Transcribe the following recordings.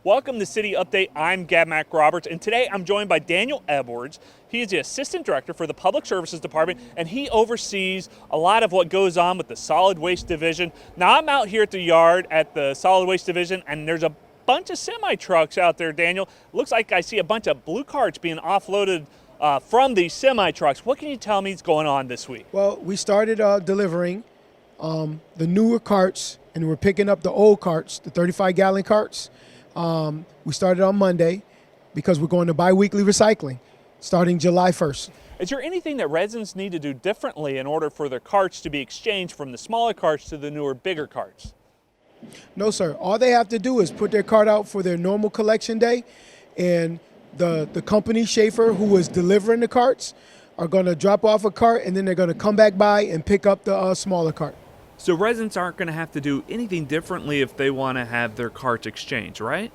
Welcome to City Update. I'm Gab Mac Roberts, and today I'm joined by Daniel Edwards. He is the Assistant Director for the Public Services Department, and he oversees a lot of what goes on with the Solid Waste Division. Now, I'm out here at the yard at the Solid Waste Division, and there's a bunch of semi-trucks out there, Daniel. Looks like I see a bunch of blue carts being offloaded from these semi-trucks. What can you tell me is going on this week? Well, we started delivering the newer carts, and we're picking up the old carts, the 35-gallon carts. We started on Monday because we're going to bi-weekly recycling starting July 1st. Is there anything that residents need to do differently in order for their carts to be exchanged from the smaller carts to the newer, bigger carts? No, sir. All they have to do is put their cart out for their normal collection day, and the company, Schaefer, who is delivering the carts, are going to drop off a cart, and then they're going to come back by and pick up the smaller cart. So residents aren't going to have to do anything differently if they want to have their carts exchanged, right?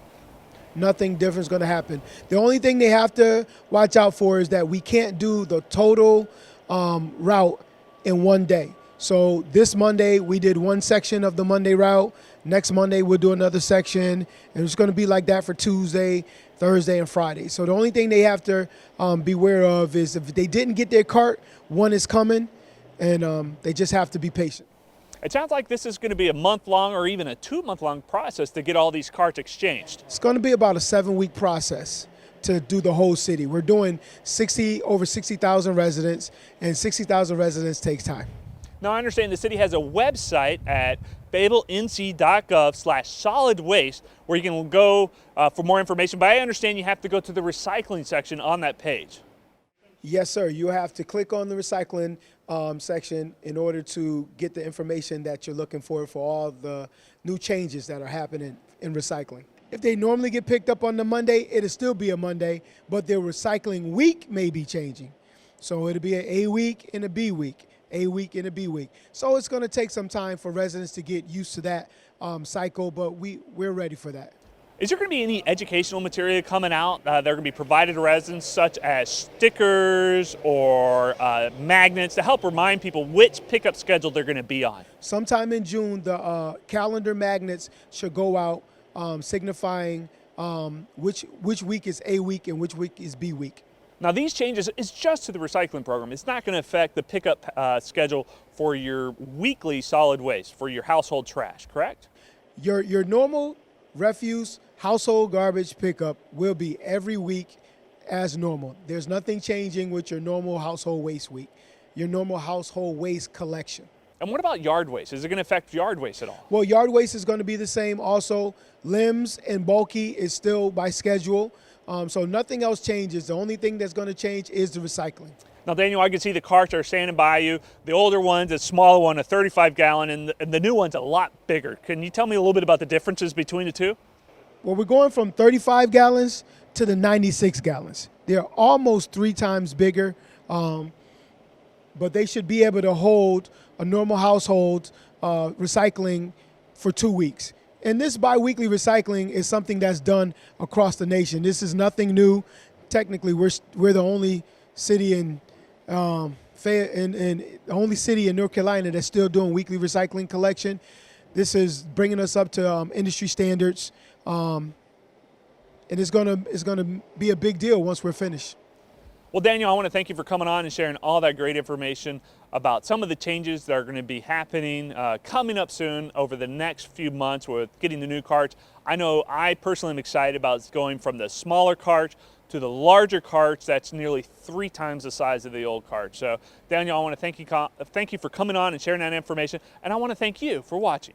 Nothing different is going to happen. The only thing they have to watch out for is that we can't do the total route in one day. So this Monday, we did one section of the Monday route. Next Monday, we'll do another section. And it's going to be like that for Tuesday, Thursday, and Friday. So the only thing they have to be aware of is if they didn't get their cart, one is coming, and they just have to be patient. It sounds like this is going to be a month-long or even a 2-month-long process to get all these carts exchanged. It's going to be about a 7-week process to do the whole city. We're doing over 60,000 residents, and 60,000 residents takes time. Now, I understand the city has a website at fayettellenc.gov/solid waste where you can go for more information, but I understand you have to go to the recycling section on that page. Yes, sir. You have to click on the recycling section in order to get the information that you're looking for all the new changes that are happening in recycling. If they normally get picked up on the Monday, it'll still be a Monday, but their recycling week may be changing. So it'll be an A week and a B week, A week and a B week. So it's going to take some time for residents to get used to that cycle, but we're ready for that. Is there going to be any educational material coming out that are going to be provided to residents, such as stickers or magnets to help remind people which pickup schedule they're going to be on? Sometime in June, the calendar magnets should go out signifying which week is A week and which week is B week. Now, these changes is just to the recycling program. It's not going to affect the pickup schedule for your weekly solid waste, for your household trash, correct? Your normal refuse, household garbage pickup will be every week as normal. There's nothing changing with your normal household waste week, your normal household waste collection. And what about yard waste? Is it going to affect yard waste at all? Well, yard waste is going to be the same also. Limbs and bulky is still by schedule. So nothing else changes. The only thing that's going to change is the recycling. Now, Daniel, I can see the carts are standing by you. The older one's the smaller one, a 35-gallon, and the new one's a lot bigger. Can you tell me a little bit about the differences between the two? Well, we're going from 35 gallons to the 96 gallons. They're almost 3 times bigger, but they should be able to hold a normal household recycling for 2 weeks. And this biweekly recycling is something that's done across the nation. This is nothing new. Technically, we're the only city in the only city in North Carolina that's still doing weekly recycling collection. This is bringing us up to industry standards, and it's gonna be a big deal once we're finished. Well, Daniel, I want to thank you for coming on and sharing all that great information about some of the changes that are going to be happening coming up soon over the next few months with getting the new carts. I know I personally am excited about going from the smaller carts to the larger carts that's nearly 3 times the size of the old cart. So, Daniel, I want to thank you for coming on and sharing that information, and I want to thank you for watching.